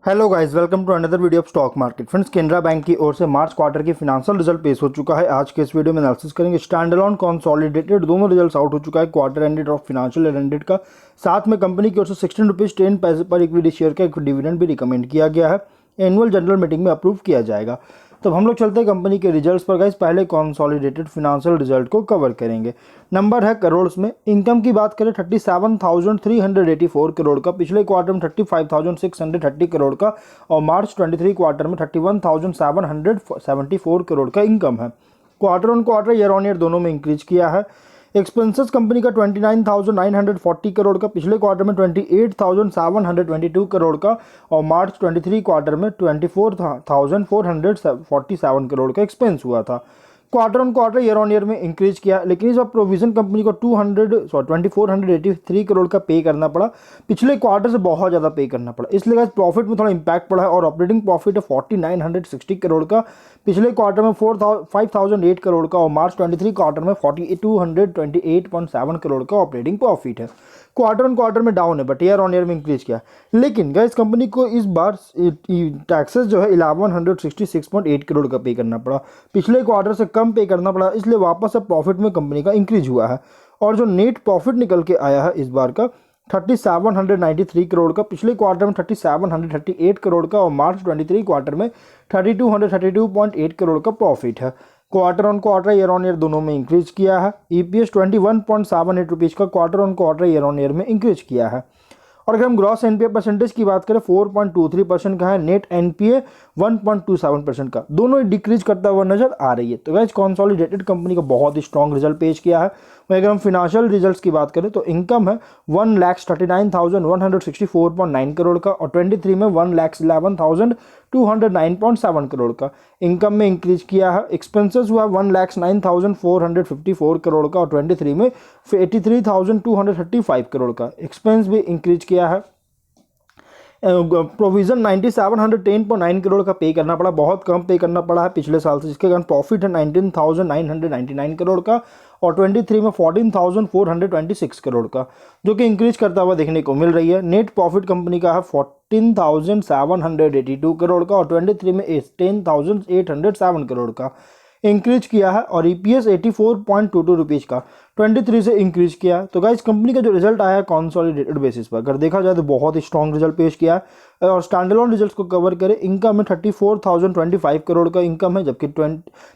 Hello guys, welcome to another video of stock market. Friends, Canara Bank की ओर से March quarter की financial result पेश हो चुका है। आज के इस वीडियो में एनालिसिस करेंगे। स्टैंड अलोन, कंसोलिडेटेड दोनों रिजल्ट्स आउट हो चुका है, क्वार्टर एंडेड और फिनेंशियल एंडेड का। साथ में कंपनी की ओर से 16 रुपीज़ 10 पैसे पर इक्विटी शेयर का एक डिविडेंड भी रिकमेंड किया गया है। एनुअल जनरल मीटिंग में अप्रूव किया जाएगा। तो हम लोग चलते हैं कंपनी के रिजल्ट्स पर गाइस। पहले कंसोलिडेटेड फिनेंशियल रिजल्ट को कवर करेंगे। नंबर है करोड़ में। इनकम की बात करें 37,384 करोड़ का, पिछले क्वार्टर में 35,630 करोड़ का और मार्च 23 क्वार्टर में 31,774 करोड़ का इनकम है। Quarter on quarter, year on year दोनों में इंक्रीज किया है। एक्सपेंसेस कंपनी का 29,940 करोड़ का, पिछले क्वार्टर में 28,722 करोड़ का और मार्च 23 क्वार्टर में 24,447 करोड़ का एक्सपेंस हुआ था। Quarter on quarter, year on year में इंक्रीज किया, लेकिन इस बार प्रोविजन कंपनी को 2483 करोड़ का पे करना पड़ा। पिछले क्वार्टर से बहुत ज़्यादा पे करना पड़ा, इसलिए प्रॉफिट में थोड़ा इंपैक्ट पड़ा है। और ऑपरेटिंग प्रॉफिट है 4960 करोड़ का, पिछले क्वार्टर में 5008 करोड़ का और मार्च 23 क्वार्टर में 4228.7 करोड़ का ऑपरेटिंग प्रॉफिट है। क्वार्टर ऑन क्वार्टर में डाउन है, बट ईयर ऑन ईयर में इंक्रीज किया। लेकिन गैस कंपनी को इस बार टैक्सेस जो है 1166.8 करोड़ का पे करना पड़ा, पिछले क्वार्टर से कम पे करना पड़ा, इसलिए वापस से प्रॉफिट में कंपनी का इंक्रीज हुआ है। और जो नेट प्रॉफिट निकल के आया है इस बार का 3793 करोड़ का, पिछले क्वार्टर में 3738 करोड़ का और मार्च 23 क्वार्टर में 3232.8 करोड़ का प्रॉफिट है। Quarter on quarter, year on year दोनों में इंक्रीज किया है। ईपीएस 21.78 रुपीज़ का quarter on quarter, year on year में इंक्रीज किया है। और अगर हम ग्रॉस एनपीए परसेंटेज की बात करें 4.23% का है, नेट एनपीए 1.27% का, दोनों डिक्रीज करता हुआ नजर आ रही है। तो गाइस, कंसोलिडेटेड कंपनी का बहुत ही स्ट्रॉन्ग रिजल्ट पेश किया है। वहीं अगर हम फिनेंशियल रिजल्ट्स की बात करें तो इनकम है 1,39,164.9 करोड़ का और 23 में 1,11,209.7 करोड़ का इनकम में इंक्रीज किया है। एक्सपेंसेस हुआ 1,09,454 करोड़ का और 23 में 83,235 करोड़ का एक्सपेंस भी इंक्रीज किया है। प्रोविजन 9710.9 करोड़ का पे करना पड़ा, बहुत कम पे करना पड़ा है पिछले साल से, जिसके कारण प्रॉफिट है 19,999 करोड़ का और 23 में 14,426 करोड़ का, जो कि इंक्रीज करता हुआ देखने को मिल रही है। नेट प्रॉफिट कंपनी का है 14,782 करोड़ का और 23 में 10,807 करोड़ का इंक्रीज किया है। और ईपीएस 84.22 रुपीज़ का 23 से इंक्रीज किया। तो गाइस, कंपनी का जो रिजल्ट आया है कंसोलिडेटेड बेसिस पर अगर देखा जाए तो बहुत ही स्ट्रॉन्ग रिजल्ट पेश किया है। और स्टैंडअलोन रिजल्ट्स को कवर करें, इनकम में 34,025 करोड़ का इनकम है, जबकि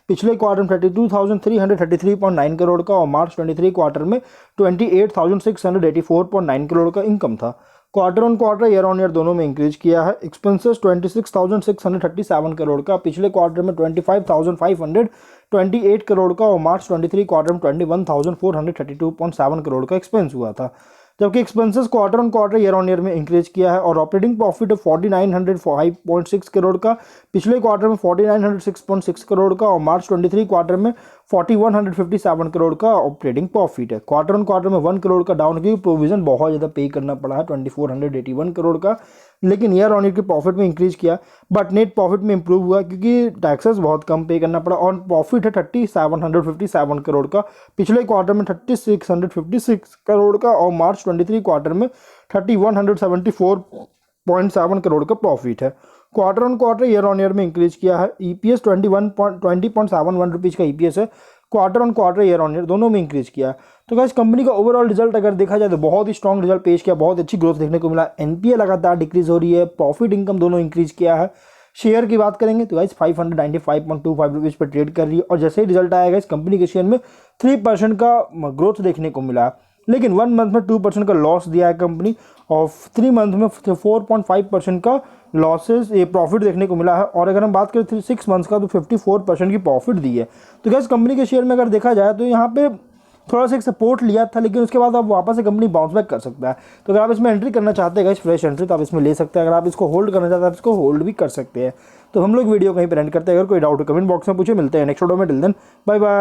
पिछले क्वार्टर में 32,333.9 करोड़ का और मार्च 23 क्वार्टर में 28,684.9 करोड़ का इनकम था। Quarter on quarter, year on year दोनों में इंक्रीज किया है। एक्सपेंसेस 26,637 करोड़ का, पिछले क्वार्टर में 25,528 करोड़ का और मार्च 23 क्वार्टर में 21,432.7 करोड़ का एक्सपेंस हुआ था, जबकि expenses quarter on quarter, year on year में इंक्रीज किया है। और ऑपरेटिंग प्रॉफिट 4905.6 करोड़ का, पिछले क्वार्टर में 4906.6 करोड़ का और मार्च 23 क्वार्टर में 4157 करोड़ का ऑपरेटिंग प्रॉफिट है। क्वार्टर ऑन क्वार्टर में 1 करोड़ का डाउन, क्योंकि प्रोविजन बहुत ज़्यादा पे करना पड़ा है 2481 करोड़ का, लेकिन ईयर ऑन ईयर के प्रॉफिट में इंक्रीज किया, बट नेट प्रॉफिट में इंप्रूव हुआ क्योंकि टैक्सेस बहुत कम पे करना पड़ा। और प्रॉफिट है 3757 करोड़ का, पिछले क्वार्टर में 3656 करोड़ का और मार्च 23 क्वार्टर में 3174.7 करोड़ का प्रॉफिट है। Quarter on quarter, year on year में इंक्रीज किया है। ईपीएस 20.71 रुपीज़ का ईपीएस है, quarter on quarter, year on year दोनों में इंक्रीज किया। तो गाइस, कंपनी का ओवरऑल रिजल्ट अगर देखा जाए तो बहुत ही स्ट्रॉन्ग रिजल्ट पेश किया, बहुत अच्छी ग्रोथ देखने को मिला। एनपीए लगातार डिक्रीज हो रही है, प्रॉफिट इनकम दोनों इंक्रीज किया है। शेयर की बात करेंगे तो गाइस 595.25 रुपीज़ पर ट्रेड कर रही है और जैसे ही रिजल्ट आएगा इस कंपनी के शेयर में 3% का ग्रोथ देखने को मिला, लेकिन 1 मंथ में 2% का लॉस दिया है कंपनी और 3 मंथ में 4.5% का लॉसेस ये प्रॉफिट देखने को मिला है। और अगर हम बात करें 6 मंथ्स का तो 54% की प्रॉफिट दी है। तो गैस, कंपनी के शेयर में अगर देखा जाए तो यहाँ पे थोड़ा सा एक सपोर्ट लिया था, लेकिन उसके बाद अब वापस से कंपनी बाउंस बैक कर सकता है। तो अगर आप इसमें एंट्री करना चाहते हैं गाइस, फ्रेश एंट्री, तो आप इसमें ले सकते हैं। अगर आप इसको होल्ड करना चाहते हैं आप इसको होल्ड भी कर सकते हैं। तो हम लोग वीडियो कहीं पर एंड करते हैं। अगर कोई डाउट हो कमेंट बॉक्स में पूछे। मिलते हैं नेक्स्ट वीडियो में, टिल देन बाय बाय।